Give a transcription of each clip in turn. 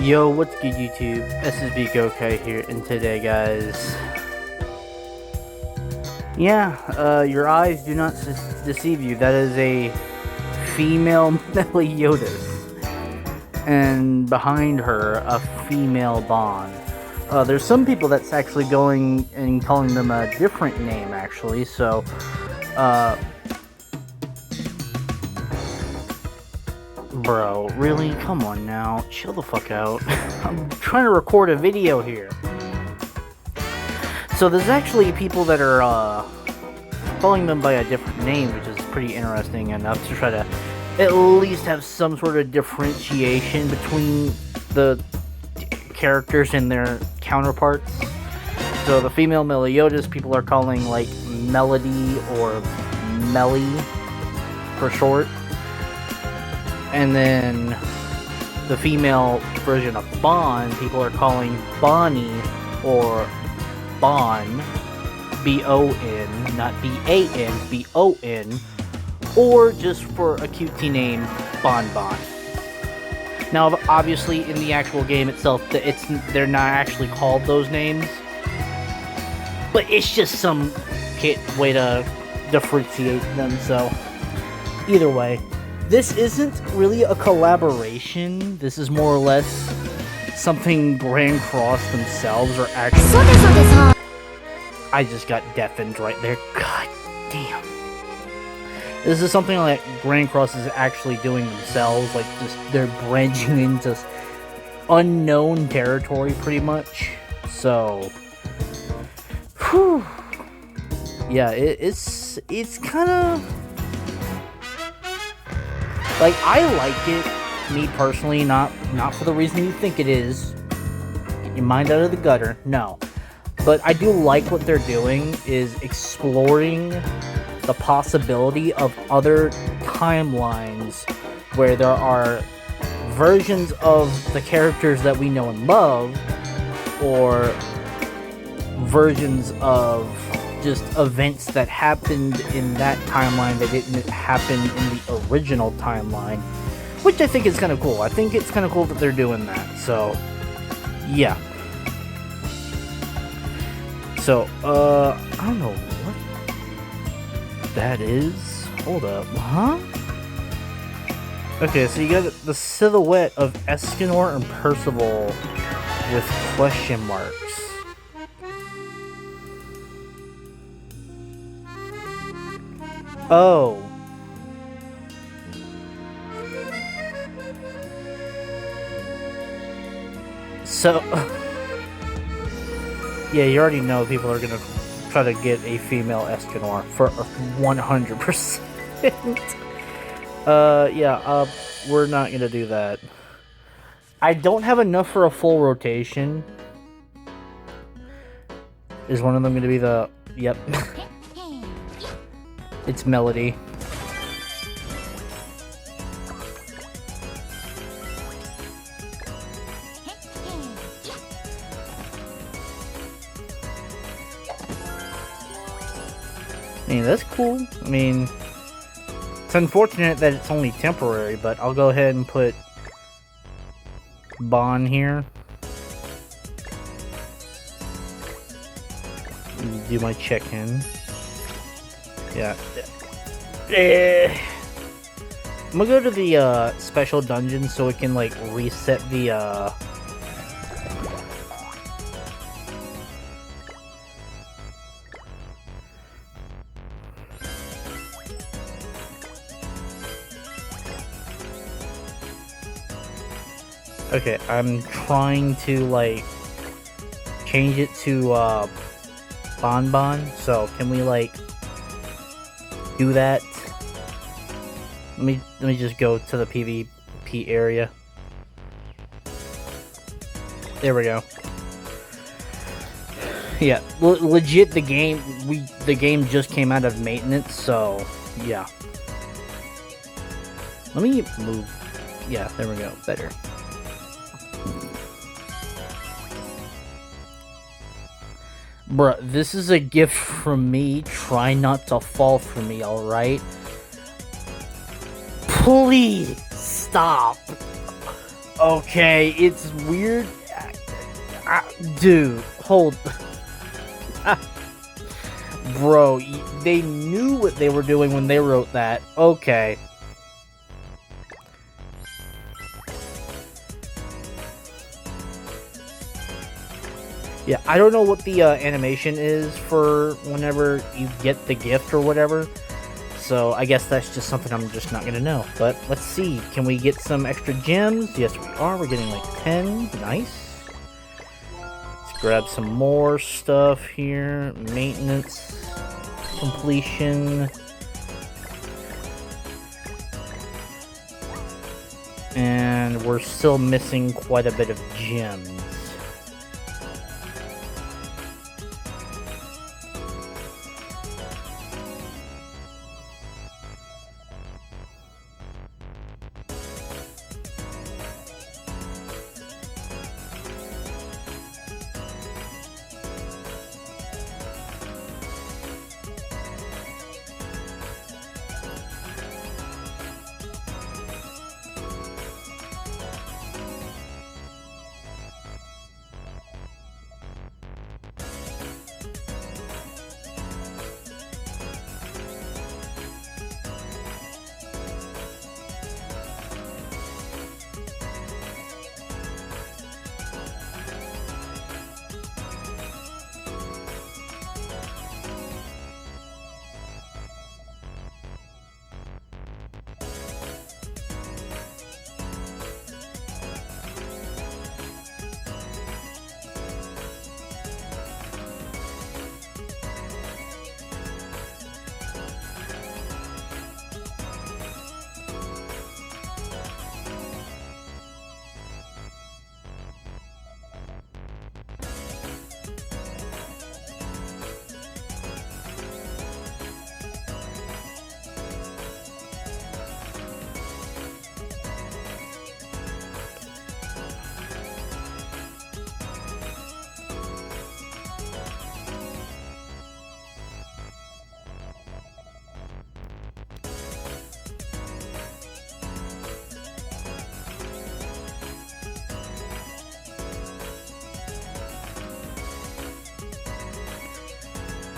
Yo, what's good YouTube? SSBGokai here, and today, guys, your eyes do not deceive you. That is a female Meliodas, and behind her, a female Bond. There's some people that's actually going and calling them a different name, actually, so, Bro, really? Come on now. Chill the fuck out. I'm trying to record a video here. So there's actually people that are calling them by a different name, which is pretty interesting enough to try to at least have some sort of differentiation between the characters and their counterparts. So the female Meliodas, people are calling like Melody or Melly for short. And then the female version of Bon, people are calling Bonnie or Bon, B-O-N, not B-A-N, B-O-N, or just for a cutesy name, Bon Bon. Now, obviously, in the actual game itself, they're not actually called those names, but it's just some way to differentiate them, so either way. This isn't really a collaboration. This is more or less something Grand Cross themselves are actually... I just got deafened right there. God damn. This is something like Grand Cross is actually doing themselves. Like, just they're branching into unknown territory, pretty much. So... whew. Yeah, it's kind of... like, I like it, me personally, not for the reason you think it is. Get your mind out of the gutter, no. But I do like what they're doing, is exploring the possibility of other timelines where there are versions of the characters that we know and love, or versions of just events that happened in that timeline that didn't happen in the original timeline, which I think is kind of cool. I think it's kind of cool that they're doing that, so yeah. So, I don't know what that is. Hold up, huh? Okay, so you got the silhouette of Escanor and Percival with question marks. Oh. So, yeah, you already know people are gonna try to get a female Escanor for 100%. We're not gonna do that. I don't have enough for a full rotation. Is one of them gonna be the... yep. It's Melody. I mean, that's cool. I mean, it's unfortunate that it's only temporary, but I'll go ahead and put Bon here. Do my check-in. Yeah. I'm gonna go to the special dungeon so it can like reset the okay, I'm trying to like change it to Bon Bon, so can we like do that? Let me just go to the PvP area. There we go. Yeah, legit the game just came out of maintenance, so yeah. Let me move. Yeah, there we go. Better. Bruh, this is a gift from me. Try not to fall for me, alright? Please stop. Okay, it's weird. Dude, hold. Bro, they knew what they were doing when they wrote that. Okay. Yeah, I don't know what the animation is for whenever you get the gift or whatever. So I guess that's just something I'm just not going to know. But let's see. Can we get some extra gems? Yes, we are. We're getting like 10. Nice. Let's grab some more stuff here. Maintenance. Completion. And we're still missing quite a bit of gems.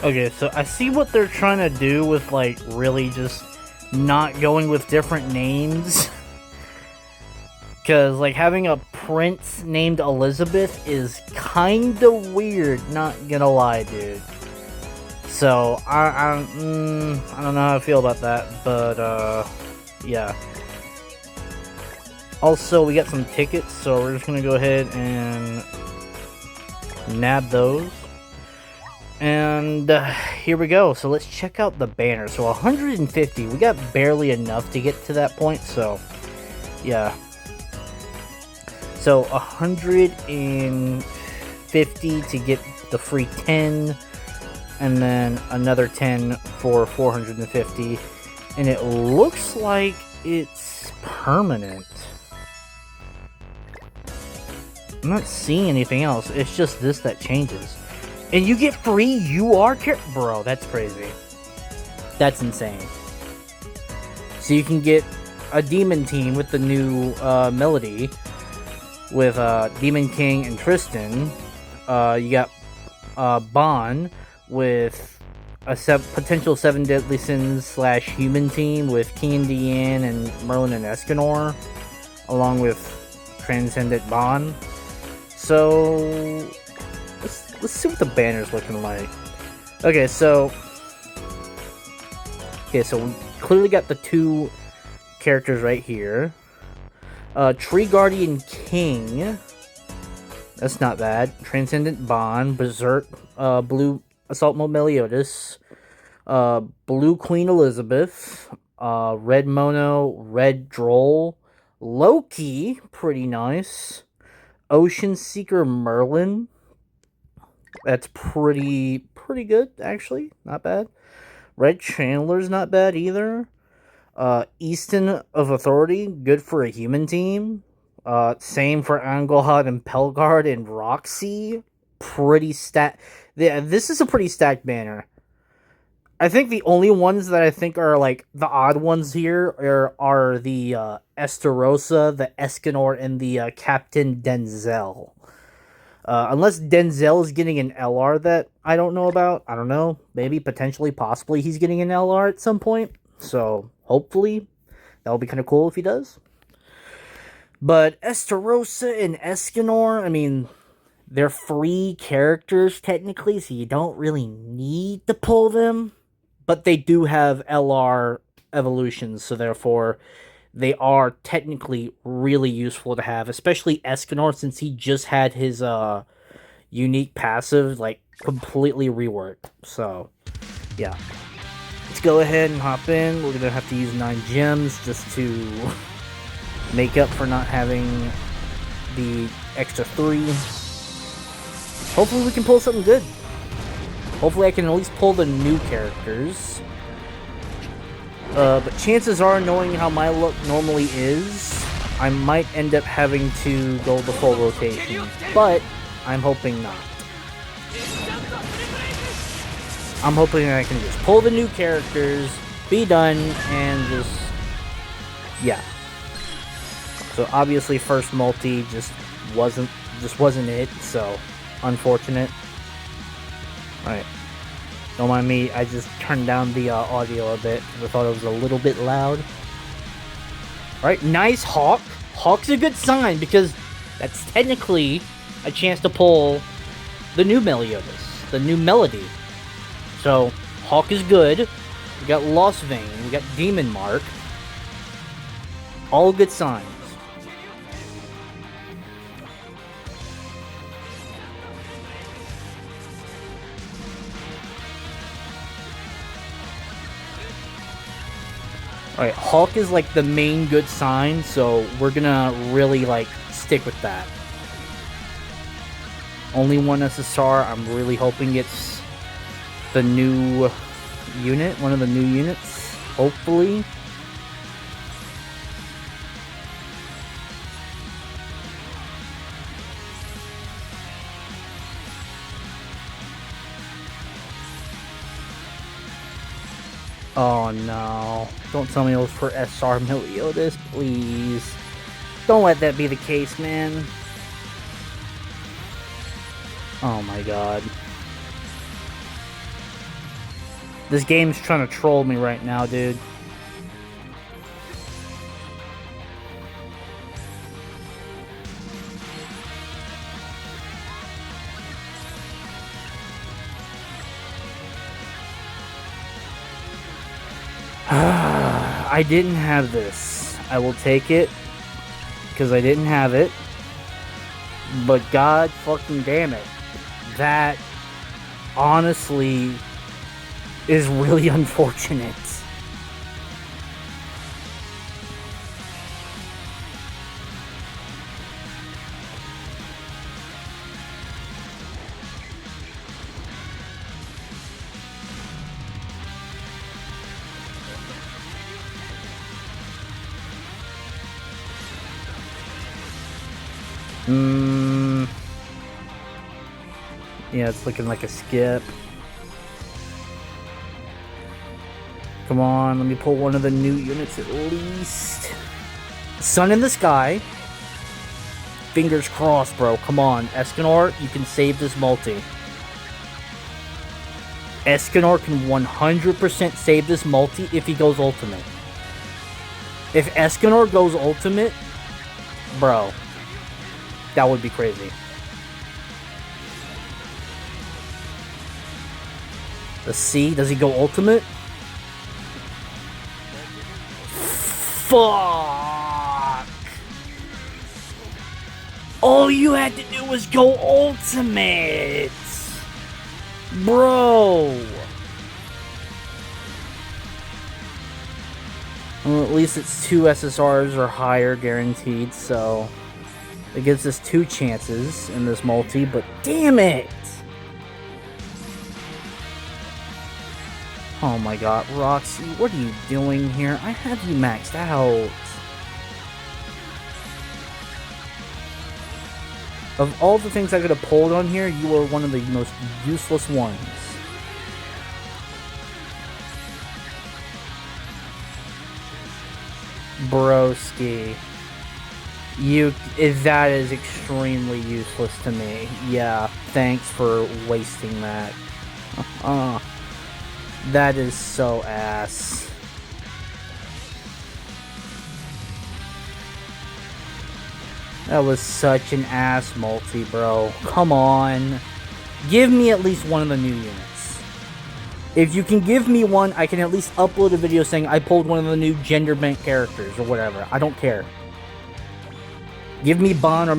Okay, so I see what they're trying to do with, like, really just not going with different names. Because, like, having a prince named Elizabeth is kinda weird, not gonna lie, dude. So, I don't know how I feel about that, but, yeah. Also, we got some tickets, so we're just gonna go ahead and nab those. And here we go. So let's check out the banner. So 150. We got barely enough to get to that point. So yeah. So 150 to get the free 10. And then another 10 for 450. And it looks like it's permanent. I'm not seeing anything else. It's just this that changes. And you get free UR care. Bro, that's crazy. That's insane. So you can get a demon team with the new Melody. With Demon King and Tristan. You got Bon with a potential 7 Deadly Sins / human team with King and Deanne and Merlin and Escanor. Along with Transcendent Bon. So let's see what the banner's looking like. Okay, so we clearly got the 2 characters right here. Tree Guardian King. That's not bad. Transcendent Bond, Berserk, Blue Assault Mode Meliodas, Blue Queen Elizabeth, Red Mono, Red Droll, Loki, pretty nice. Ocean Seeker Merlin. That's pretty good, actually. Not bad. Red Chandler's not bad either. Easton of Authority, good for a human team. Same for Angelhod and Pelgard and Roxy. Pretty Yeah, this is a pretty stacked banner. I think the only ones that I think are like the odd ones here are the Estarossa, the Escanor, and the Captain Denzel. Unless Denzel is getting an LR that I don't know about. I don't know. Maybe, potentially, possibly he's getting an LR at some point. So, hopefully, that would be kind of cool if he does. But Estarossa and Escanor, I mean, they're free characters technically, so you don't really need to pull them. But they do have LR evolutions, so therefore they are technically really useful to have, especially Escanor, since he just had his unique passive like completely reworked. So yeah, let's go ahead and hop in. We're gonna have to use 9 gems just to make up for not having the extra 3. Hopefully we can pull something good. Hopefully I can at least pull the new characters. But chances are, knowing how my luck normally is, I might end up having to go the full rotation. But I'm hoping not. I'm hoping I can just pull the new characters, be done, and just... yeah. So obviously first multi just wasn't it, so unfortunate. Alright. Don't mind me, I just turned down the audio a bit because I thought it was a little bit loud. Alright, nice Hawk. Hawk's a good sign because that's technically a chance to pull the new Meliodas, the new Melody. So, Hawk is good. We got Lost Vein, we got Demon Mark. All good signs. Alright, Hawk is like the main good sign, so we're gonna really like stick with that. Only one SSR, I'm really hoping it's the new unit, one of the new units, hopefully. Oh no. Don't tell me it was for SR Meliodas, please. Don't let that be the case, man. Oh my god. This game's trying to troll me right now, dude. I didn't have this. I will take it because I didn't have it. But god fucking damn it. That honestly is really unfortunate. Yeah, it's looking like a skip. Come on, let me pull one of the new units at least. Sun in the sky. Fingers crossed, bro. Come on, Escanor, you can save this multi. Escanor can 100% save this multi if he goes ultimate. If Escanor goes ultimate, bro, that would be crazy. Let's see, does he go ultimate? Fuck! All you had to do was go ultimate! Bro! Well, at least it's 2 SSRs or higher guaranteed, so it gives us 2 chances in this multi, but damn it! Oh my god, Roxy, what are you doing here? I have you maxed out. Of all the things I could have pulled on here, you are one of the most useless ones. Broski. That is extremely useless to me. Yeah, thanks for wasting that. That is so ass. That was such an ass multi, bro. Come on. Give me at least one of the new units. If you can give me one, I can at least upload a video saying I pulled one of the new gender bent characters or whatever. I don't care. Give me Bon or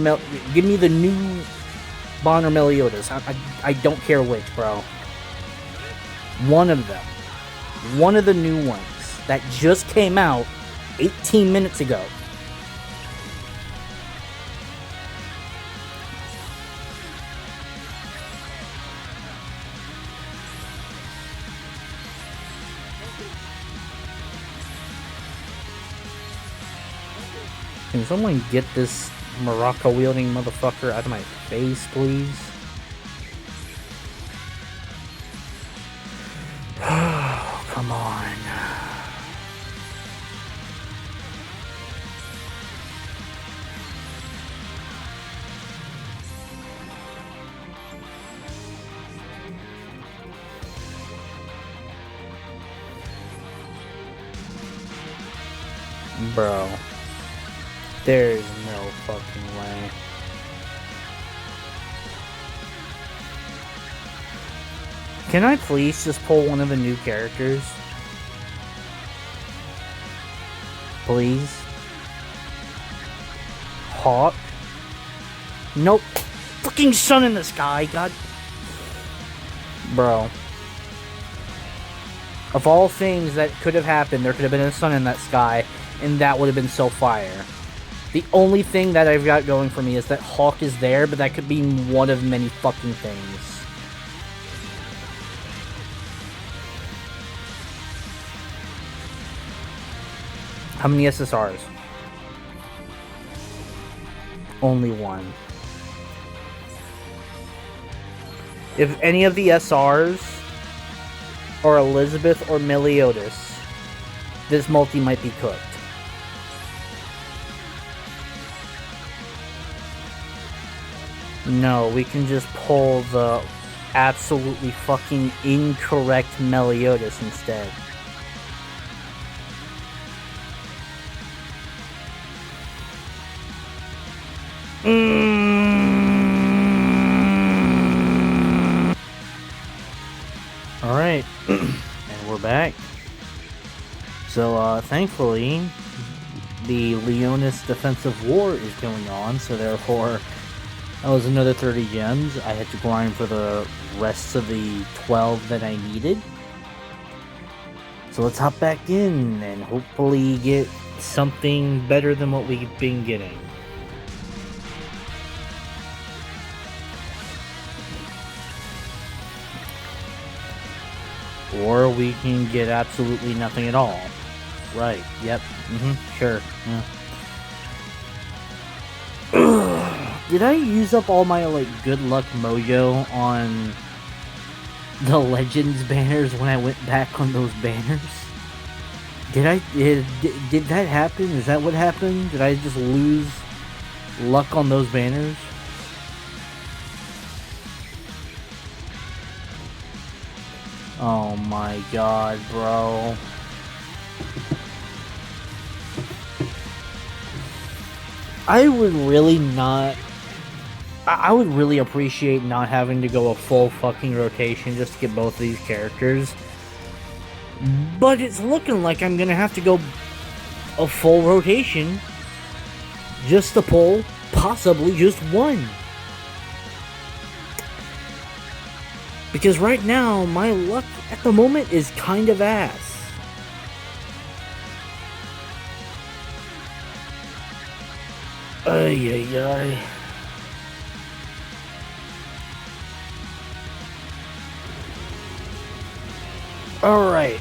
give me the new Bon or Meliodas. I don't care which, bro. One of them. One of the new ones that just came out 18 minutes ago. Can someone get this Morocco-wielding motherfucker out of my face, please? Oh, come on. Bro. There's no fucking way. Can I please just pull one of the new characters? Please? Hawk? Nope. Fucking sun in the sky, god. Bro. Of all things that could have happened, there could have been a sun in that sky, and that would have been so fire. The only thing that I've got going for me is that Hawk is there, but that could be one of many fucking things. How many SSRs? Only one. If any of the SRs are Elizabeth or Meliodas, this multi might be cooked. No, we can just pull the absolutely fucking incorrect Meliodas instead. Alright, and we're back. So, thankfully, the Leonis defensive war is going on, so therefore, that was another 30 gems. I had to grind for the rest of the 12 that I needed. So let's hop back in and hopefully get something better than what we've been getting. Or we can get absolutely nothing at all. Right, yep, sure, yeah. Did I use up all my, like, good luck mojo on the Legends banners when I went back on those banners? Did that happen? Is that what happened? Did I just lose luck on those banners? Oh my god, bro. I would really appreciate not having to go a full fucking rotation just to get both of these characters. But it's looking like I'm gonna have to go a full rotation just to pull possibly just one. Because right now, my luck at the moment is kind of ass. Ay, ay, ay. Alright.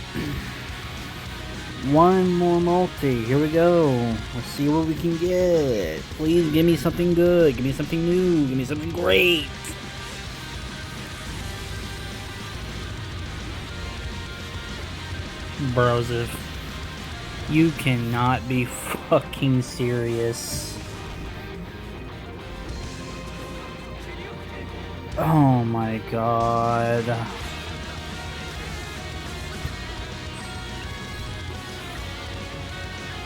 One more multi. Here we go. Let's see what we can get. Please give me something good. Give me something new. Give me something great. Bros, You cannot be fucking serious. Oh my god.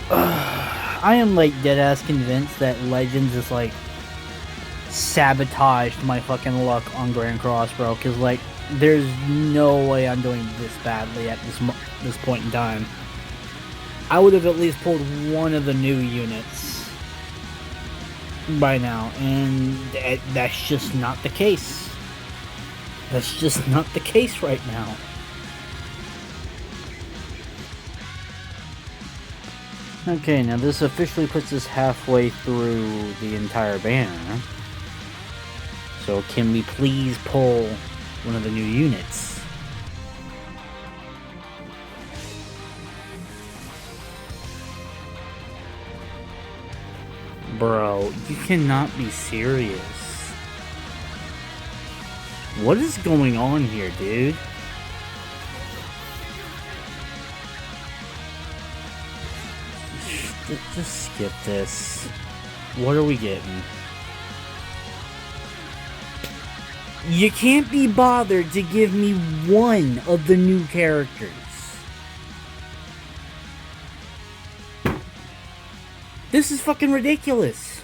I am like deadass convinced that Legends is like sabotaged my fucking luck on Grand Cross, bro. Cause like, there's no way I'm doing this badly at this point in time. I would have at least pulled one of the new units by now, and that's just not the case. That's just not the case right now. Okay, now this officially puts us halfway through the entire banner. So can we please pull one of the new units? Bro, you cannot be serious. What is going on here, dude? Just skip this. What are we getting? You can't be bothered to give me one of the new characters. This is fucking ridiculous.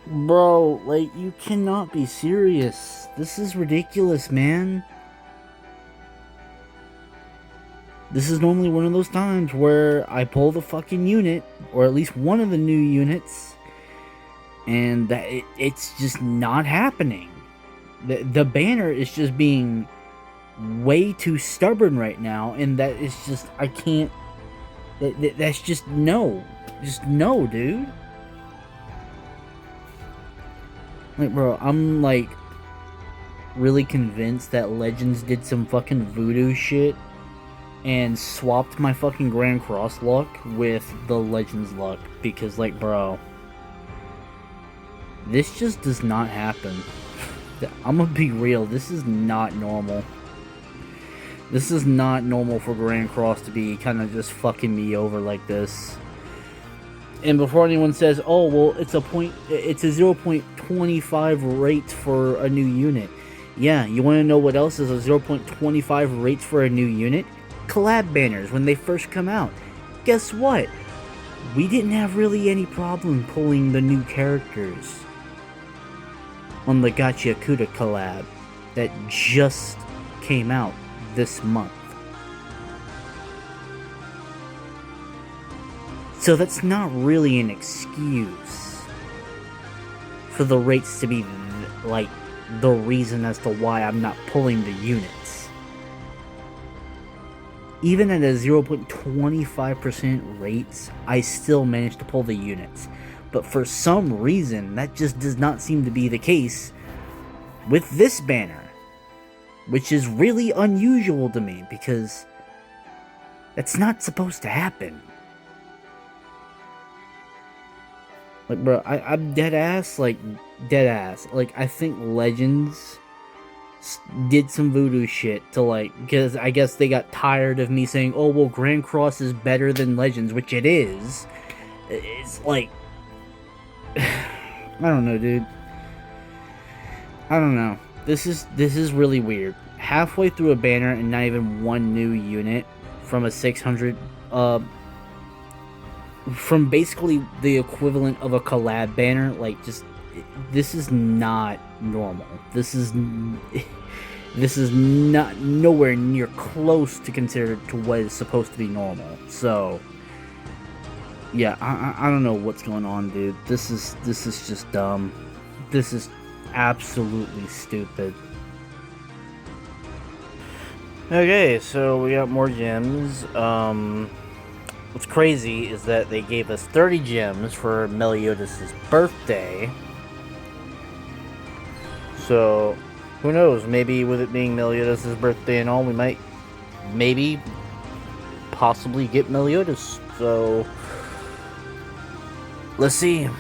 Bro, like, you cannot be serious. This is ridiculous, man. This is normally one of those times where I pull the fucking unit, or at least one of the new units, and that it's just not happening. The banner is just being way too stubborn right now, and that is just, I can't, that's just no. Just no, dude. Like, bro, I'm like really convinced that Legends did some fucking voodoo shit and swapped my fucking Grand Cross luck with the Legends luck, because, like, bro, this just does not happen. I'm gonna be real, this is not normal. This is not normal for Grand Cross to be kind of just fucking me over like this. And before anyone says, oh, well, it's a 0.25 rate for a new unit. Yeah, you want to know what else is a 0.25 rates for a new unit? Collab banners when they first come out. Guess what? We didn't have really any problem pulling the new characters on the Gacha Kuda collab that just came out this month. So that's not really an excuse for the rates to be like the reason as to why I'm not pulling the units. Even at a 0.25% rates, I still managed to pull the units. But for some reason, that just does not seem to be the case with this banner. Which is really unusual to me, because that's not supposed to happen. Like, bro, I'm dead ass. Like, I think Legends did some voodoo shit to, like, because I guess they got tired of me saying, oh, well, Grand Cross is better than Legends, which it is. It's like, I don't know, dude. I don't know. This is really weird. Halfway through a banner and not even one new unit from a 600, from basically the equivalent of a collab banner, like, just, this is not normal. This is not nowhere near close to considered to what is supposed to be normal. So, yeah, I don't know what's going on, dude. This is just dumb. This is absolutely stupid. Okay, so we got more gems. What's crazy is that they gave us 30 gems for Meliodas' birthday. So, who knows? Maybe with it being Meliodas' birthday and all, we might, maybe, possibly get Meliodas. So, let's see.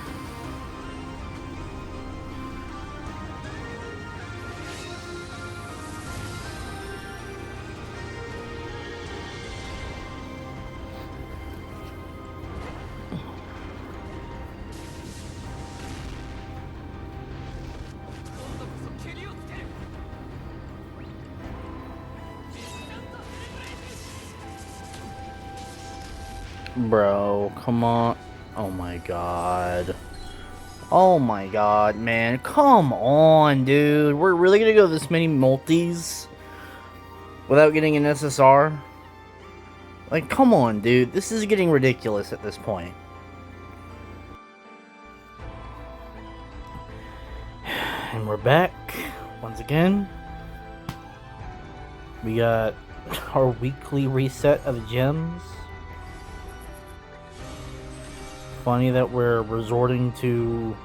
Bro, come on. Oh my god. Oh my god, man. Come on, dude. We're really gonna go this many multis without getting an SSR? Like, come on, dude. This is getting ridiculous at this point. And we're back once again. We got our weekly reset of gems. Funny that we're resorting to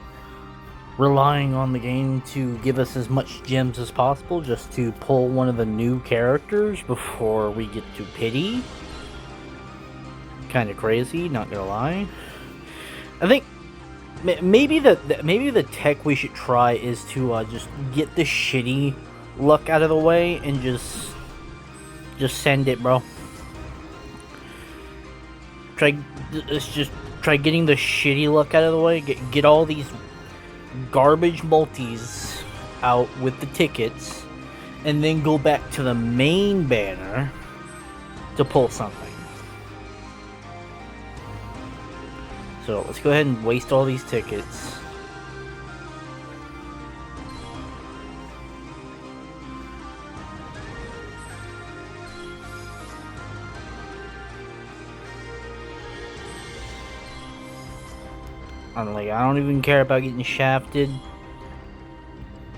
relying on the game to give us as much gems as possible just to pull one of the new characters before we get to pity. Kind of crazy, not gonna lie. I think maybe the tech we should try is to just get the shitty luck out of the way and just send it, bro. Let's just try getting the shitty luck out of the way. Get all these garbage multis out with the tickets, and then go back to the main banner to pull something. So let's go ahead and waste all these tickets. I don't even care about getting shafted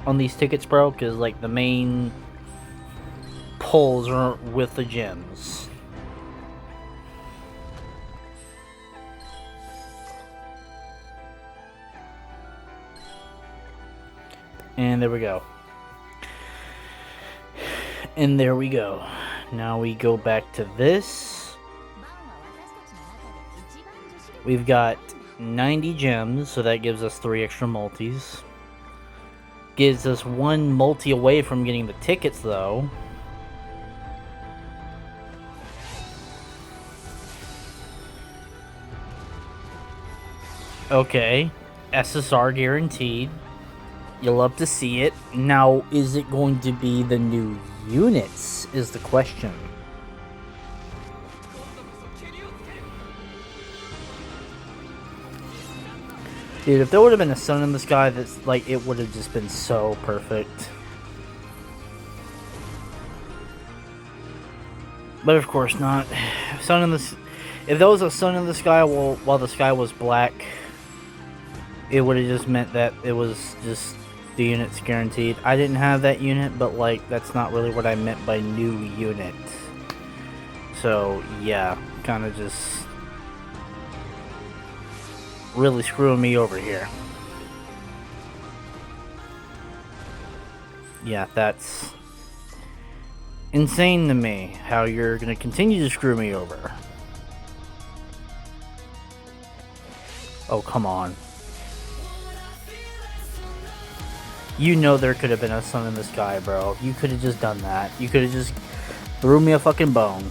on these tickets, bro, because like the main pulls are with the gems. And there we go. And there we go. Now we go back to this. We've got 90 gems, so that gives us 3 extra multis. Gives us 1 multi away from getting the tickets, though. Okay, SSR guaranteed. You'll love to see it. Now, is it going to be the new units, is the question. Dude, if there would have been a sun in the sky, that's like, it would have just been so perfect. But of course not. If there was a sun in the sky while the sky was black, it would have just meant that it was just the units guaranteed. I didn't have that unit, but like, that's not really what I meant by new unit. So yeah, kind of just really screwing me over here. Yeah, that's insane to me how you're gonna continue to screw me over. Oh, come on. You know there could have been a sun in the sky, bro. You could have just done that. You could have just threw me a fucking bone.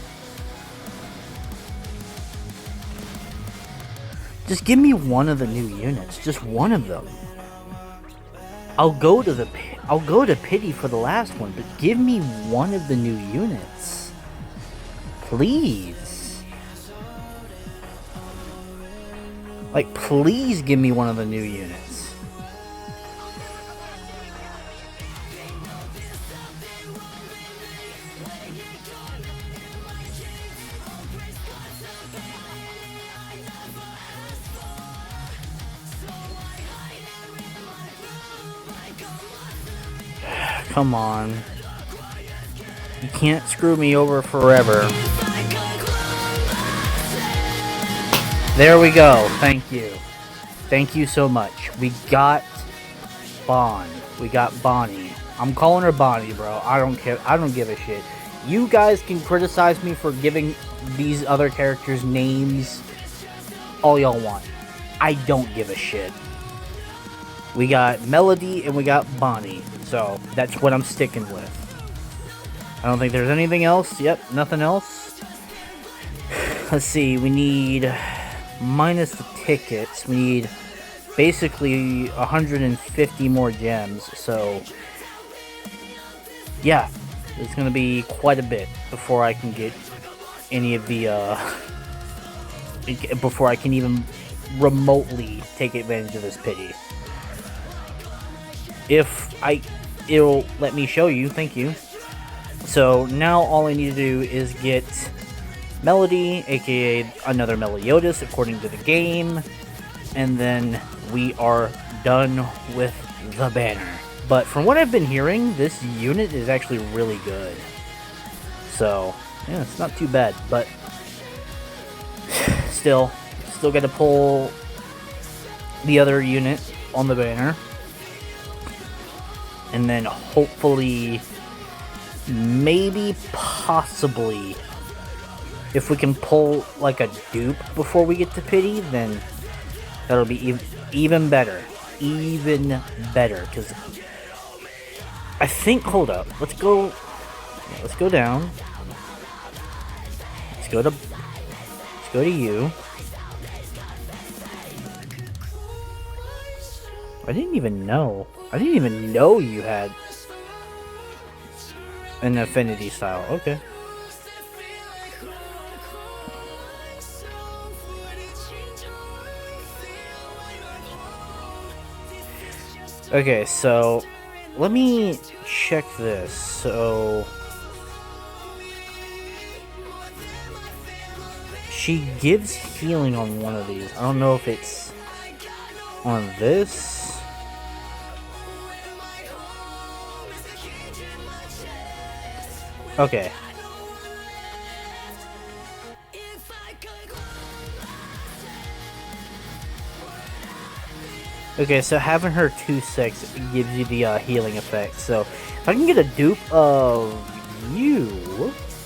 Just give me one of the new units. Just one of them. I'll go to pity for the last one, but give me one of the new units. Please. Like, please give me one of the new units. Come on. You can't screw me over forever. There we go. Thank you. Thank you so much. We got Bond. We got Bonnie. I'm calling her Bonnie, bro. I don't care. I don't give a shit. You guys can criticize me for giving these other characters names all y'all want. I don't give a shit. We got Melody and we got Bonnie. So, that's what I'm sticking with. I don't think there's anything else. Yep, nothing else. Let's see, we need, minus the tickets, we need basically 150 more gems. So, yeah, it's going to be quite a bit before I can get any of the before I can even remotely take advantage of this pity. It'll let me show you. Thank you. So now all I need to do is get Melody, aka another Meliodas according to the game, and then we are done with the banner. But from what I've been hearing, this unit is actually really good. So, yeah, it's not too bad, but still got to pull the other unit on the banner. And then hopefully, maybe, possibly, if we can pull like a dupe before we get to pity, then that'll be even better. Even better, because I think, hold up, let's go down. Let's go to you. I didn't even know you had an affinity style. Okay. Okay, so let me check this. So she gives healing on one of these. I don't know if it's on this. Okay. Okay, so having her 2-6 gives you the healing effect. So if I can get a dupe of you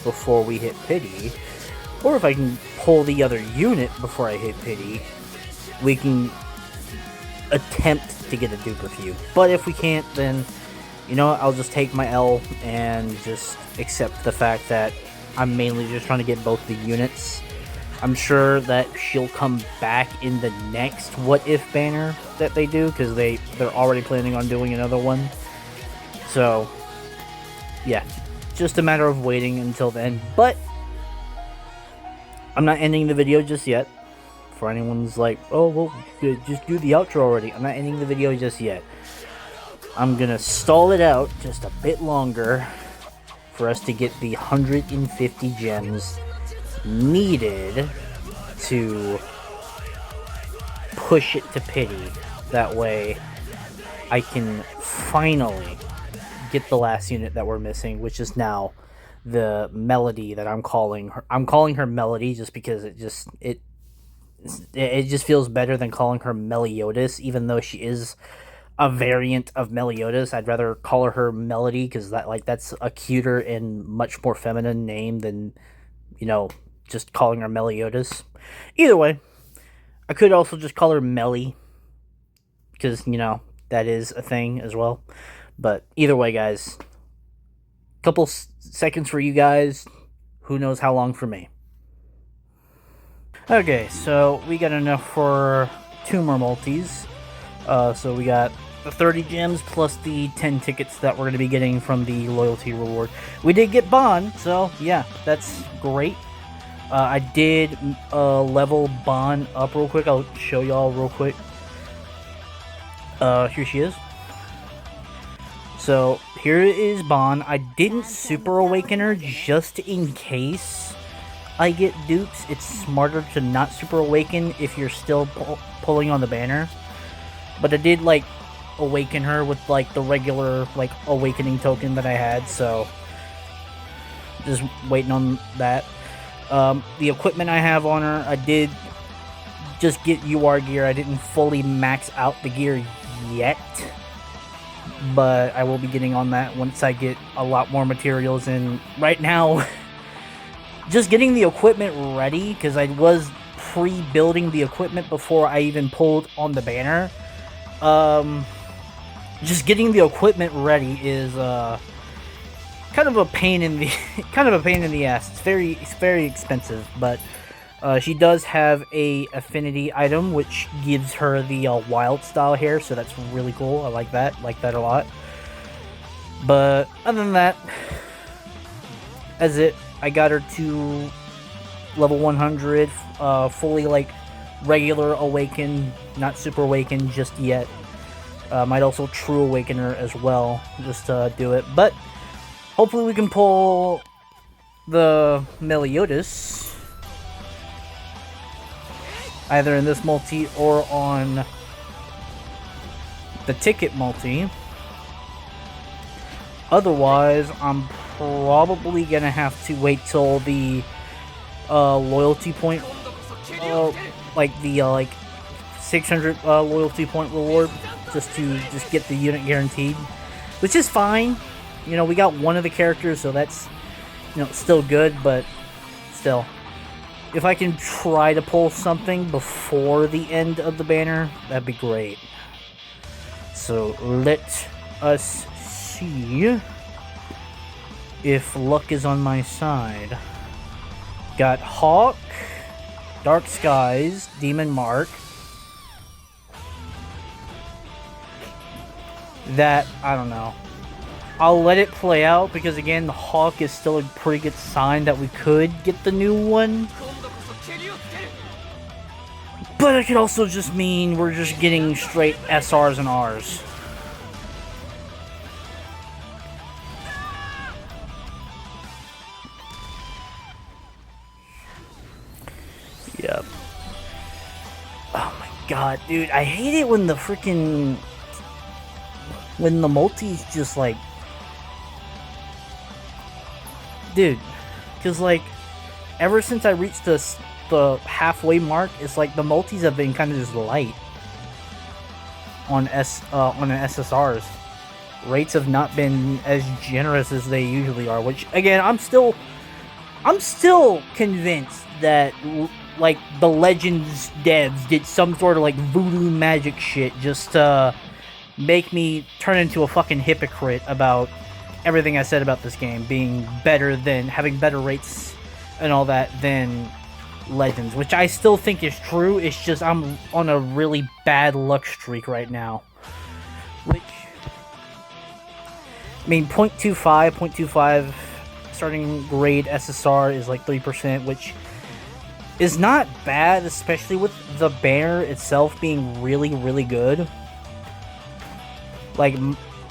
before we hit pity, or if I can pull the other unit before I hit pity, we can attempt to get a dupe of you. But if we can't, then you know what, I'll just take my L and just accept the fact that I'm mainly just trying to get both the units. I'm sure that she'll come back in the next What If banner that they do, because they're already planning on doing another one. So, yeah, just a matter of waiting until then. But I'm not ending the video just yet. For anyone's like, oh, well, just do the outro already. I'm not ending the video just yet. I'm gonna stall it out just a bit longer for us to get the 150 gems needed to push it to pity. That way I can finally get the last unit that we're missing, which is now the Melody that I'm calling her. I'm calling her Melody just because it just feels better than calling her Meliodas, even though she is a variant of Meliodas. I'd rather call her Melody because that's a cuter and much more feminine name than, you know, just calling her Meliodas. Either way, I could also just call her Melly because, you know, that is a thing as well. But either way, guys, couple seconds for you guys, who knows how long for me. Okay, so we got enough for 2 more multis. So we got the 30 gems plus the 10 tickets that we're going to be getting from the loyalty reward. We did get Bond, so yeah, that's great. I did level Bond up real quick. I'll show y'all real quick. Here she is. So here is Bond. I didn't super awaken her just in case I get dupes. It's smarter to not super awaken if you're still pulling on the banner. But I did, like, awaken her with, like, the regular, like, awakening token that I had, so just waiting on that. The equipment I have on her, I did just get UR gear. I didn't fully max out the gear yet, but I will be getting on that once I get a lot more materials in. Right now, just getting the equipment ready, because I was pre-building the equipment before I even pulled on the banner. Just getting the equipment ready is kind of a pain in the ass. It's very expensive, but she does have a affinity item which gives her the wild style hair, so that's really cool. I like that a lot. But other than that, that's it. I got her to level 100 fully like regular awaken, not super awaken just yet. Might also true awakener as well, just to do it. But hopefully we can pull the Meliodas either in this multi or on the ticket multi. Otherwise, I'm probably gonna have to wait till the loyalty point, like the like 600 loyalty point reward, just to get the unit guaranteed, which is fine. You know, we got one of the characters, so that's, you know, still good, but still, if I can try to pull something before the end of the banner, that'd be great. So let us see if luck is on my side. Got Hawk, Dark Skies, Demon Mark. That, I don't know. I'll let it play out, because again, the Hawk is still a pretty good sign that we could get the new one. But it could also just mean we're just getting straight SRs and Rs. Yep. Oh my god, dude. I hate it when the freaking... when the multi's just like... Dude. Because like, ever since I reached the halfway mark, it's like the multis have been kind of just light on an SSRs. Rates have not been as generous as they usually are, which again, I'm still convinced that like the Legends devs did some sort of like voodoo magic shit just to make me turn into a fucking hypocrite about everything I said about this game being better, than having better rates and all that than Legends, which I still think is true. It's just I'm on a really bad luck streak right now, which, I mean, 0.25 starting grade SSR is like 3%, which is not bad, especially with the banner itself being really, really good. Like,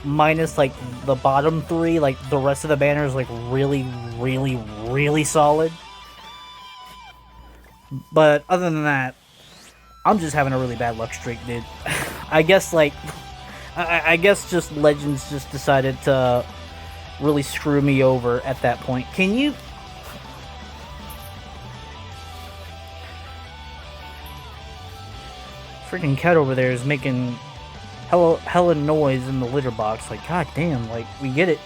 minus like the bottom three, like the rest of the banner is like really, really, really solid. But other than that, I'm just having a really bad luck streak, dude. I guess like, I guess just Legends just decided to really screw me over at that point. Can you... Freaking cat over there is making hella noise in the litter box. Like, god damn, like, we get it.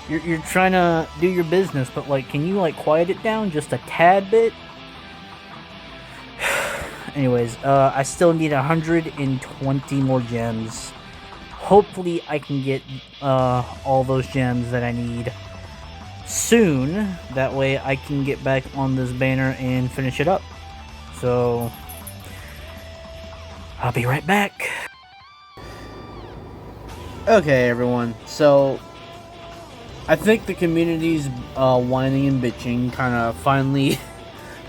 You're trying to do your business, but like, can you like quiet it down just a tad bit? Anyways, I still need 120 more gems. Hopefully I can get all those gems that I need soon. That way I can get back on this banner and finish it up. So, I'll be right back. Okay, everyone. So, I think the community's whining and bitching kind of finally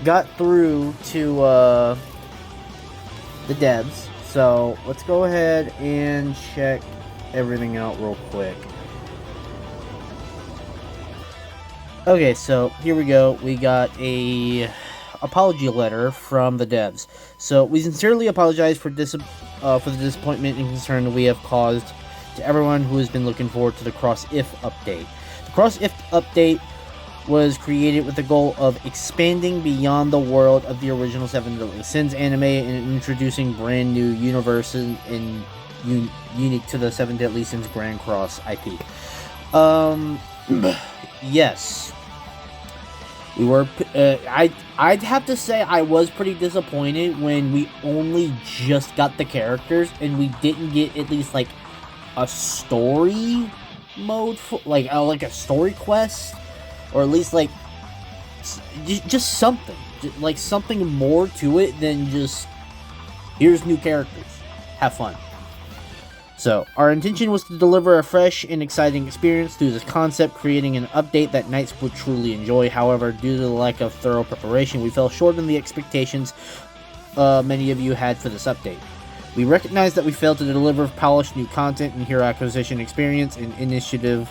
got through to the devs. So let's go ahead and check everything out real quick. Okay, so here we go. We got a apology letter from the devs. So we sincerely apologize for the disappointment and concern we have caused to everyone who has been looking forward to the Cross-If update. The Cross-If update was created with the goal of expanding beyond the world of the original Seven Deadly Sins anime and introducing brand new universes and unique to the Seven Deadly Sins Grand Cross IP. Yes. We were, I'd have to say I was pretty disappointed when we only just got the characters and we didn't get at least like a story mode, like a story quest. Or at least, like, just something. Like, something more to it than just, here's new characters. Have fun. So, our intention was to deliver a fresh and exciting experience through this concept, creating an update that Knights would truly enjoy. However, due to the lack of thorough preparation, we fell short in the expectations many of you had for this update. We recognize that we failed to deliver polished new content and hero acquisition experience and initiative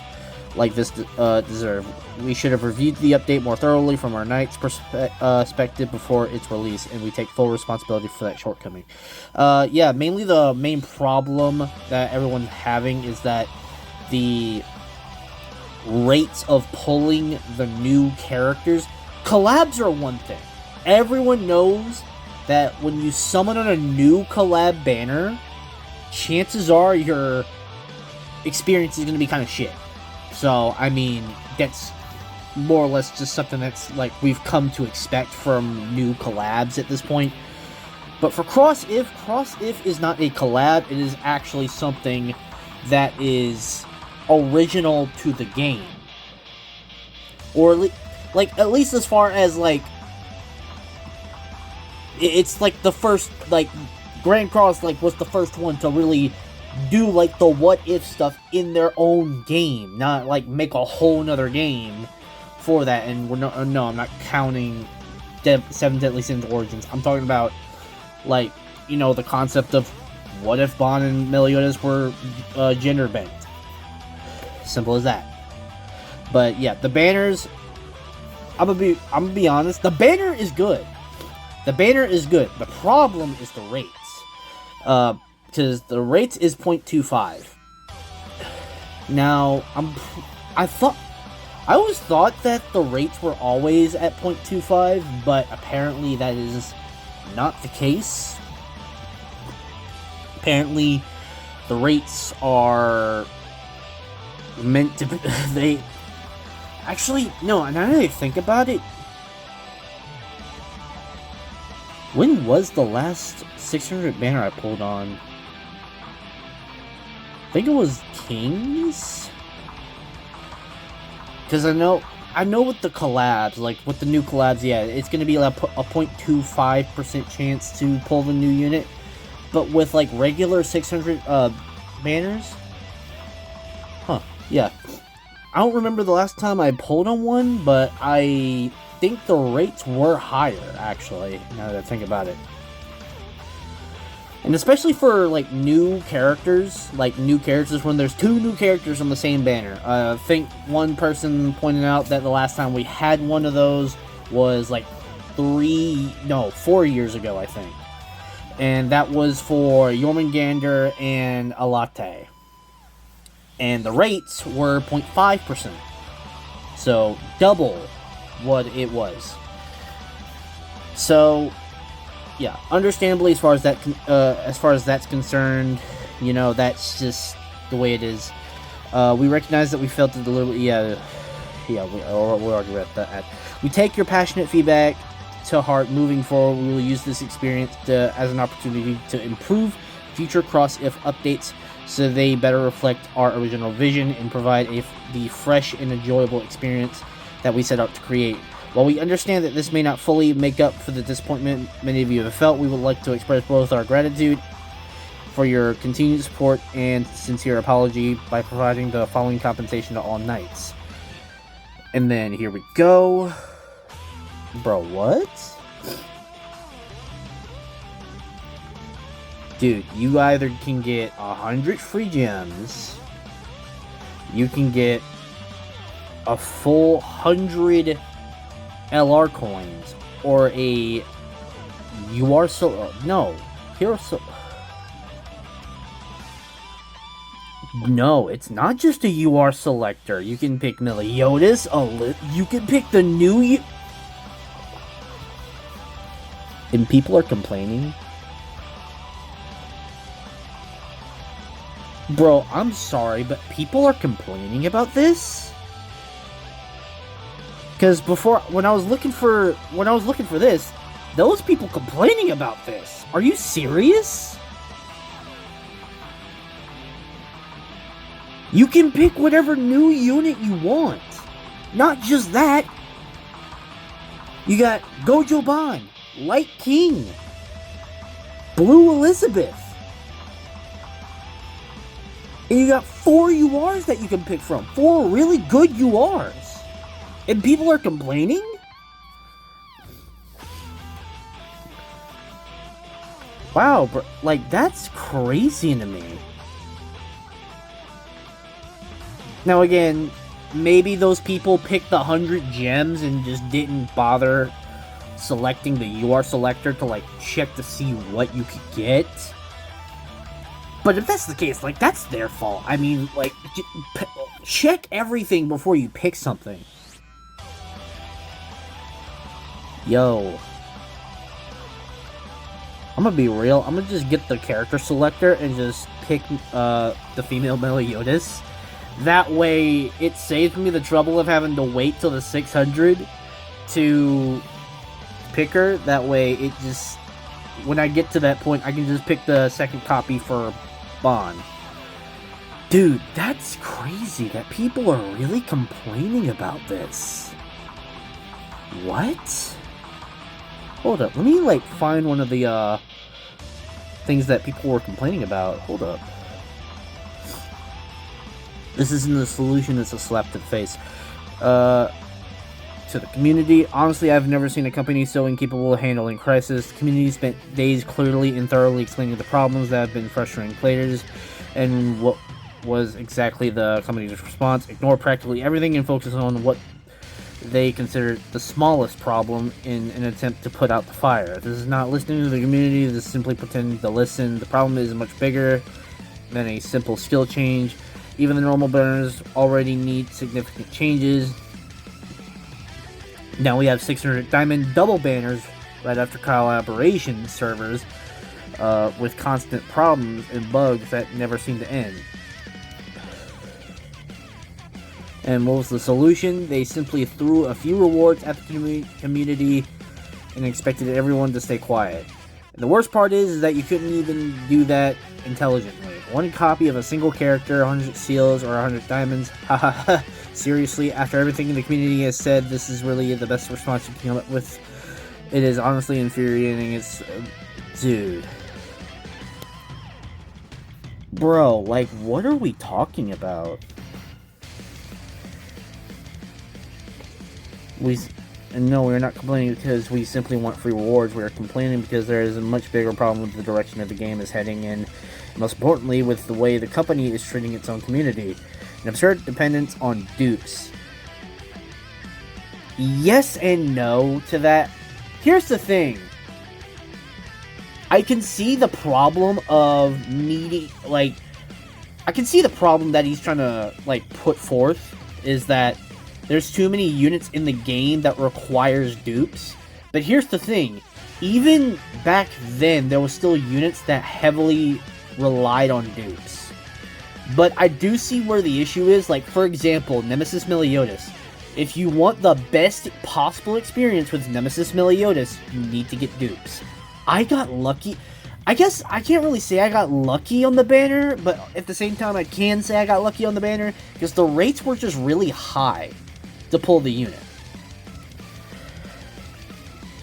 like this deserve. We should have reviewed the update more thoroughly from our Knights' perspective before its release, and we take full responsibility for that shortcoming. Yeah, mainly the main problem that everyone's having is that the rates of pulling the new characters, collabs are one thing. Everyone knows that when you summon on a new collab banner, chances are your experience is going to be kind of shit. So, I mean, that's more or less just something that's, like, we've come to expect from new collabs at this point. But for Cross-If is not a collab, it is actually something that is original to the game. Or, at least as far as, like, it's, like, the first, like, Grand Cross, like, was the first one to really do, like, the what-if stuff in their own game, not, like, make a whole nother game for that. And no, I'm not counting Seven Deadly Sins Origins. I'm talking about, like, you know, the concept of what if Bon and Meliodas were gender bent. Simple as that. But yeah, the banners, I'm gonna be honest, the banner is good. The banner is good. The problem is the rates. Because the rates is 0.25. Now, I always thought that the rates were always at 0.25, but apparently that is not the case. Apparently, the rates are meant to be, actually, no, now that I think about it, when was the last 600 banner I pulled on? I think it was Kings? Because I know with the collabs, like with the new collabs, yeah, it's going to be like a 0.25% chance to pull the new unit. But with like regular 600 banners, yeah. I don't remember the last time I pulled on one, but I think the rates were higher, actually, now that I think about it. And especially for, like, new characters when there's two new characters on the same banner. I think one person pointed out that the last time we had one of those was, like, 4 years ago, I think. And that was for Jormungandr and Alate. And the rates were 0.5%. So, double what it was. So, yeah, understandably, as far as that's concerned, you know, that's just the way it is. We recognize that we failed to deliver. We already read that. We take your passionate feedback to heart. Moving forward, we will use this experience as an opportunity to improve future Cross-If updates, so they better reflect our original vision and provide the fresh and enjoyable experience that we set out to create. While we understand that this may not fully make up for the disappointment many of you have felt, we would like to express both our gratitude for your continued support and sincere apology by providing the following compensation to all Knights. And then here we go. Bro, what? Dude, you either can get 100 free gems, you can get a full 100 LR coins, or a No, it's not just a UR selector. You can pick Meliodas, you can pick the new and people are complaining. Bro, I'm sorry, but people are complaining about this? Because before, when I was looking for this, those people complaining about this. Are you serious? You can pick whatever new unit you want. Not just that. You got Gojo Ban, Light King, Blue Elizabeth. And you got 4 URs that you can pick from. 4 really good URs. And people are complaining? Wow, bro, like, that's crazy to me. Now again, maybe those people picked the 100 gems and just didn't bother selecting the UR selector to, like, check to see what you could get. But if that's the case, like, that's their fault. I mean, like, check everything before you pick something. Yo. I'm gonna be real. I'm gonna just get the character selector and just pick the female Meliodas. That way, it saves me the trouble of having to wait till the 600 to pick her. That way, it just... when I get to that point, I can just pick the second copy for Bond. Dude, that's crazy that people are really complaining about this. What? Hold up, let me, like, find one of the, things that people were complaining about. Hold up. This isn't a solution, it's a slap to the face. To the community, honestly, I've never seen a company so incapable of handling crisis. The community spent days clearly and thoroughly explaining the problems that have been frustrating players, and what was exactly the company's response. Ignore practically everything and focus on what they consider the smallest problem in an attempt to put out the fire. This is not listening to the community, this is simply pretending to listen. The problem is much bigger than a simple skill change. Even the normal banners already need significant changes. Now we have 600 diamond double banners right after collaboration servers with constant problems and bugs that never seem to end. And what was the solution? They simply threw a few rewards at the community and expected everyone to stay quiet. And the worst part is that you couldn't even do that intelligently. One copy of a single character, 100 seals, or 100 diamonds. Haha. Seriously, after everything the community has said, this is really the best response you can come up with. It is honestly infuriating. It's... dude. Bro, like, what are we talking about? No, we're not complaining because we simply want free rewards. We're complaining because there is a much bigger problem with the direction of the game is heading in. Most importantly, with the way the company is treating its own community. An absurd dependence on dupes. Yes and no to that. Here's the thing. I can see the problem of needing, like... I can see the problem that he's trying to, like, put forth is that there's too many units in the game that requires dupes. But here's the thing. Even back then, there was still units that heavily relied on dupes. But I do see where the issue is. Like, for example, Nemesis Meliodas. If you want the best possible experience with Nemesis Meliodas, you need to get dupes. I got lucky. I guess I can't really say I got lucky on the banner, but at the same time I can say I got lucky on the banner because the rates were just really high to pull the unit.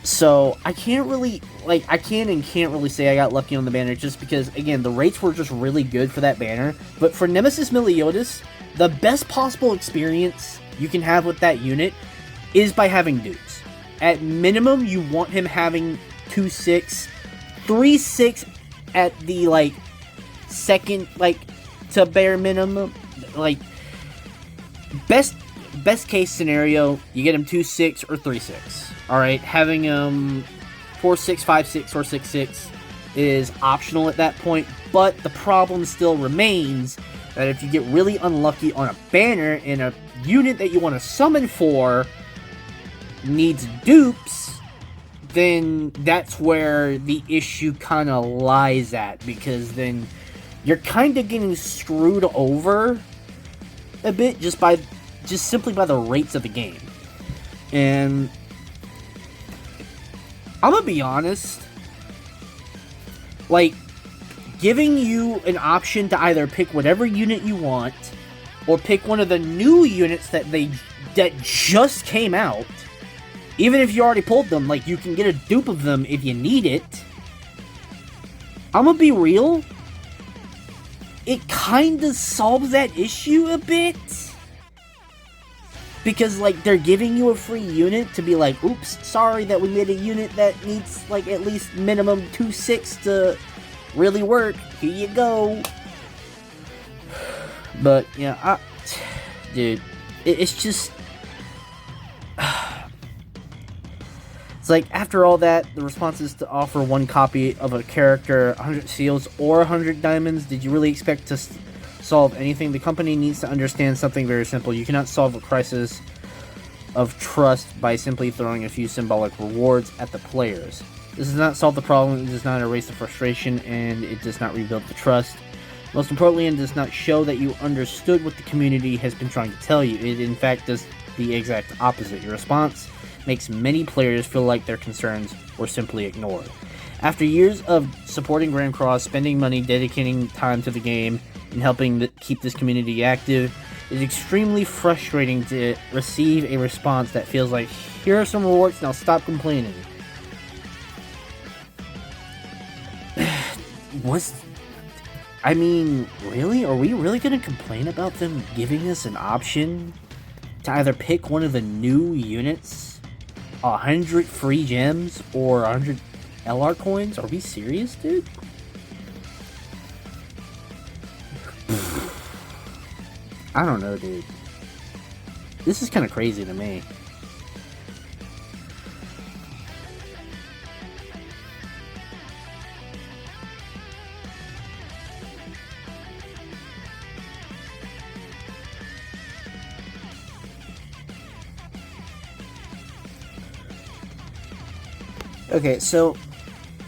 So I can't really, like, I can and can't really say I got lucky on the banner just because, again, the rates were just really good for that banner. But for Nemesis Meliodas, the best possible experience you can have with that unit is by having dupes. At minimum, you want him having 2-6, 3-6 at the, like, second, like, to bare minimum. Like, best case scenario, you get him 2-6 or 3-6. Alright, having him 4-6, 5-6, or 6-6 is optional at that point, but the problem still remains that if you get really unlucky on a banner and a unit that you want to summon for needs dupes, then that's where the issue kind of lies at, because then you're kind of getting screwed over a bit just simply by the rates of the game. And I'm gonna be honest, like, giving you an option to either pick whatever unit you want or pick one of the new units that just came out, even if you already pulled them, like, you can get a dupe of them if you need it. I'm gonna be real, it kind of solves that issue a bit. Because, like, they're giving you a free unit to be like, oops, sorry that we made a unit that needs, like, at least minimum 2/6 to really work. Here you go. But, yeah, dude, it's just... It's like, after all that, the response is to offer one copy of a character, 100 seals, or 100 diamonds. Did you really expect to solve anything? The company needs to understand something very simple. You cannot solve a crisis of trust by simply throwing a few symbolic rewards at the players. This does not solve the problem, it does not erase the frustration, and it does not rebuild the trust. Most importantly, it does not show that you understood what the community has been trying to tell you. It in fact does the exact opposite. Your response makes many players feel like their concerns were simply ignored. After years of supporting Grand Cross, spending money, dedicating time to the game, and helping keep this community active, it is extremely frustrating to receive a response that feels like, here are some rewards, now stop complaining. I mean, really? Are we really going to complain about them giving us an option to either pick one of the new units, 100 free gems, or 100 LR coins? Are we serious, dude? I don't know, dude. This is kind of crazy to me. Okay, so,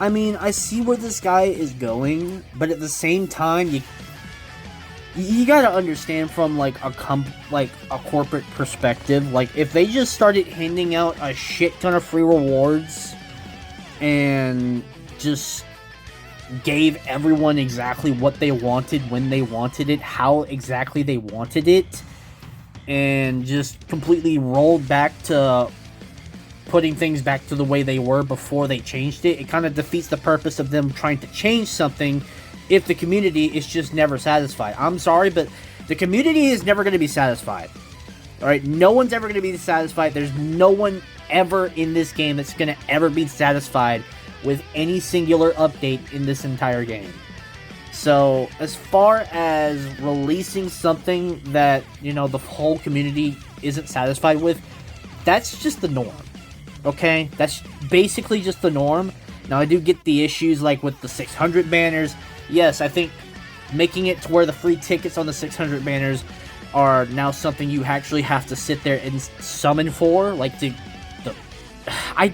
I mean, I see where this guy is going, but at the same time, you gotta understand from, like, a corporate perspective, like, if they just started handing out a shit ton of free rewards, and just gave everyone exactly what they wanted, when they wanted it, how exactly they wanted it, and just completely rolled back to putting things back to the way they were before they changed it, it kind of defeats the purpose of them trying to change something if the community is just never satisfied. I'm sorry, but the community is never going to be satisfied. Alright, no one's ever going to be satisfied. There's no one ever in this game that's going to ever be satisfied with any singular update in this entire game. So, as far as releasing something that, you know, the whole community isn't satisfied with, that's just the norm. Okay? That's basically just the norm. Now, I do get the issues, like, with the 600 banners. Yes, I think making it to where the free tickets on the 600 banners are now something you actually have to sit there and summon for. Like, I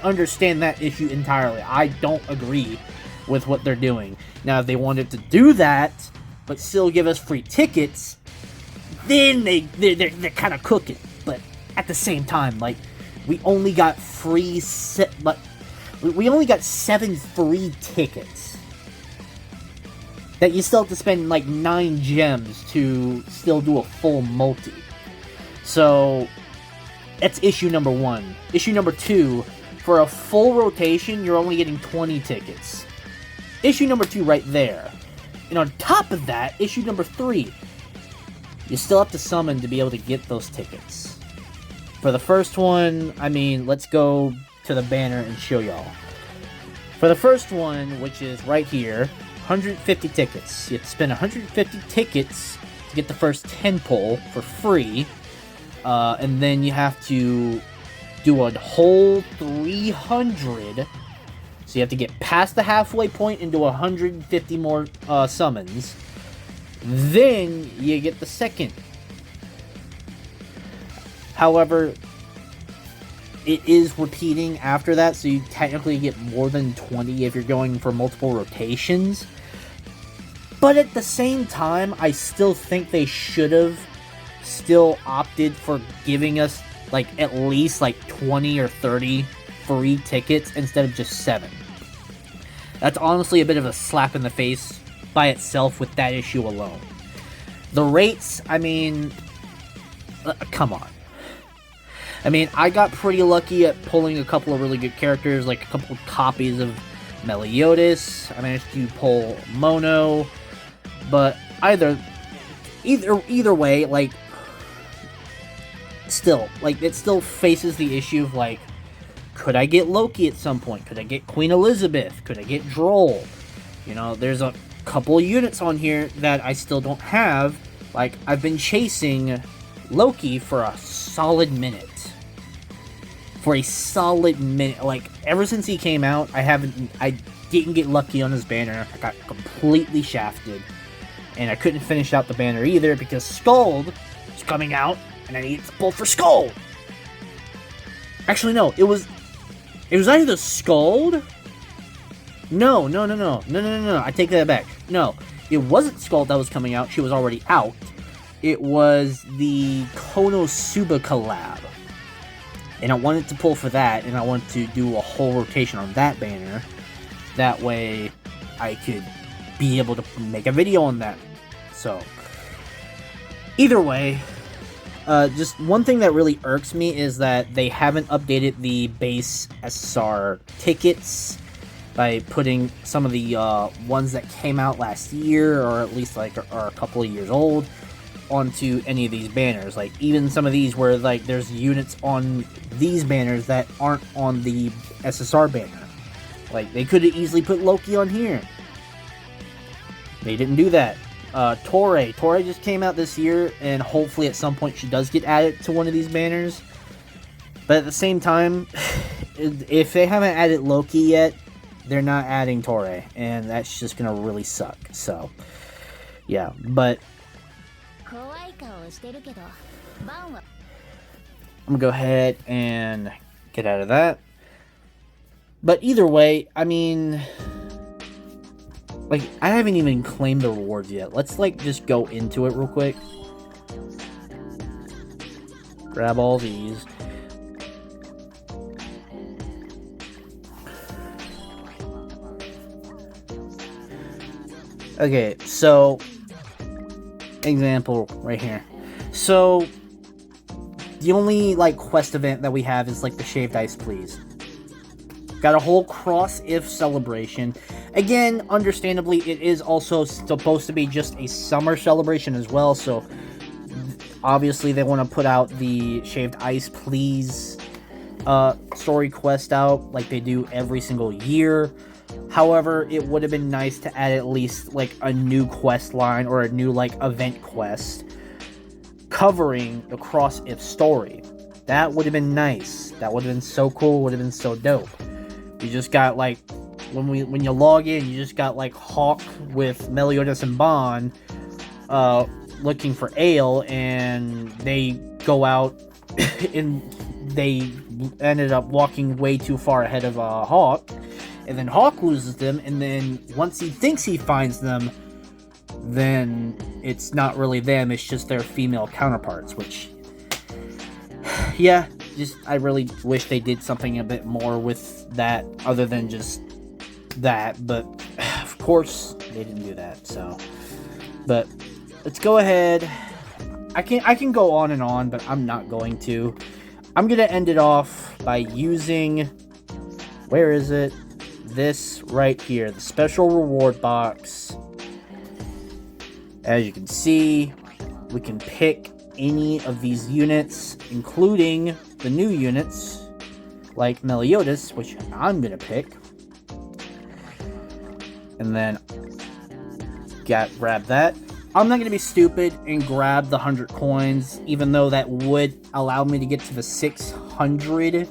understand that issue entirely. I don't agree with what they're doing. Now, if they wanted to do that, but still give us free tickets, then they're kind of cooking. But at the same time, like, we only got 7 free tickets that you still have to spend like 9 gems to still do a full multi. So that's issue number 1. Issue number 2, for a full rotation, you're only getting 20 tickets. Issue number 2 right there. And on top of that, issue number 3, you still have to summon to be able to get those tickets. For the first one, I mean, let's go to the banner and show y'all. For the first one, which is right here, 150 tickets. You have to spend 150 tickets to get the first 10 pull for free. And then you have to do a whole 300. So you have to get past the halfway point and do 150 more summons. Then you get the second. However, it is repeating after that, so you technically get more than 20 if you're going for multiple rotations. But at the same time, I still think they should have still opted for giving us like at least like 20 or 30 free tickets instead of just 7. That's honestly a bit of a slap in the face by itself with that issue alone. The rates, I mean, come on. I mean, I got pretty lucky at pulling a couple of really good characters, like a couple of copies of Meliodas. I managed to pull Mono. But either way, like, still, like, it still faces the issue of, like, could I get Loki at some point? Could I get Queen Elizabeth? Could I get Droll? You know, there's a couple of units on here that I still don't have. Like, I've been chasing Loki for a solid minute. Like, ever since he came out, I didn't get lucky on his banner. I got completely shafted. And I couldn't finish out the banner either because Skuld was coming out, and I needed to pull for Skuld. Actually, no, it was either Skuld. No. I take that back. No, it wasn't Skuld that was coming out. She was already out. It was the Konosuba collab. And I wanted to pull for that, and I wanted to do a whole rotation on that banner. That way, I could be able to make a video on that. So, either way, just one thing that really irks me is that they haven't updated the base SSR tickets by putting some of the ones that came out last year, or at least like are a couple of years old, onto any of these banners. Like, even some of these where, like, there's units on these banners that aren't on the SSR banner. Like, they could have easily put Loki on here. They didn't do that. Torre just came out this year, and hopefully at some point she does get added to one of these banners. But at the same time, if they haven't added Loki yet, they're not adding Torre, and that's just gonna really suck. So, yeah, but I'm gonna go ahead and get out of that. But either way, I mean, like, I haven't even claimed the rewards yet. Let's, like, just go into it real quick. Grab all these. Okay, so, example right here. So, the only, like, quest event that we have is, like, the Shaved Ice Please. Got a whole cross-if celebration. Again, understandably, it is also supposed to be just a summer celebration as well, so obviously they want to put out the Shaved Ice Please story quest out like they do every single year. However, it would have been nice to add at least, like, a new quest line or a new, like, event quest covering the cross-if story. That would have been nice. That would have been so cool, would have been so dope. You just got, like, when you log in, you just got, like, Hawk with Meliodas and Bond looking for Ale, and they go out and they ended up walking way too far ahead of Hawk, and then Hawk loses them, and then once he thinks he finds them, then it's not really them, it's just their female counterparts, which, yeah, just, I really wish they did something a bit more with that, other than just that, but, of course, they didn't do that, so, but, let's go ahead. I can go on and on, but I'm not going to. I'm gonna end it off by using, where is it? This right here, the special reward box. As you can see, we can pick any of these units, including the new units, like Meliodas, which I'm gonna pick. And then grab that. I'm not gonna be stupid and grab the 100 coins, even though that would allow me to get to the 600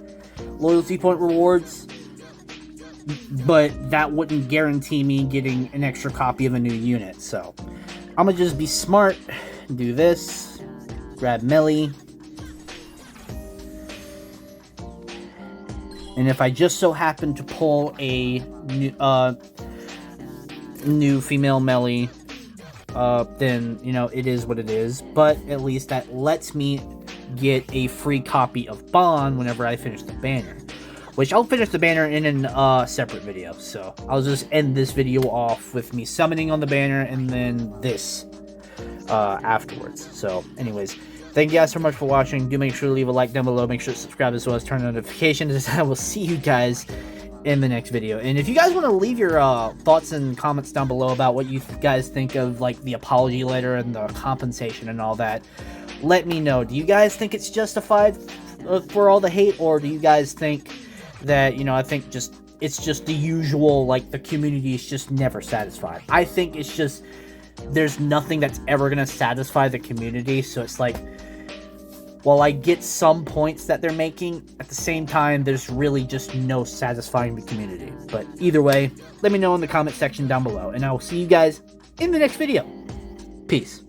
loyalty point rewards. But that wouldn't guarantee me getting an extra copy of a new unit. So I'm gonna just be smart, do this, grab Melly. And if I just so happen to pull a new female Melly, then, you know, it is what it is. But at least that lets me get a free copy of Bond whenever I finish the banner. Which I'll finish the banner in a separate video. So I'll just end this video off with me summoning on the banner and then this afterwards. So anyways, thank you guys so much for watching. Do make sure to leave a like down below. Make sure to subscribe as well as turn on notifications. I will see you guys in the next video. And if you guys want to leave your thoughts and comments down below about what you guys think of like the apology letter and the compensation and all that, let me know. Do you guys think it's justified for all the hate, or do you guys think that, you know, I think it's just the usual, like the community is just never satisfied? I think it's just there's nothing that's ever gonna satisfy the community, so it's like, while I get some points that they're making, at the same time, there's really just no satisfying the community. But either way, let me know in the comment section down below, and I will see you guys in the next video. Peace.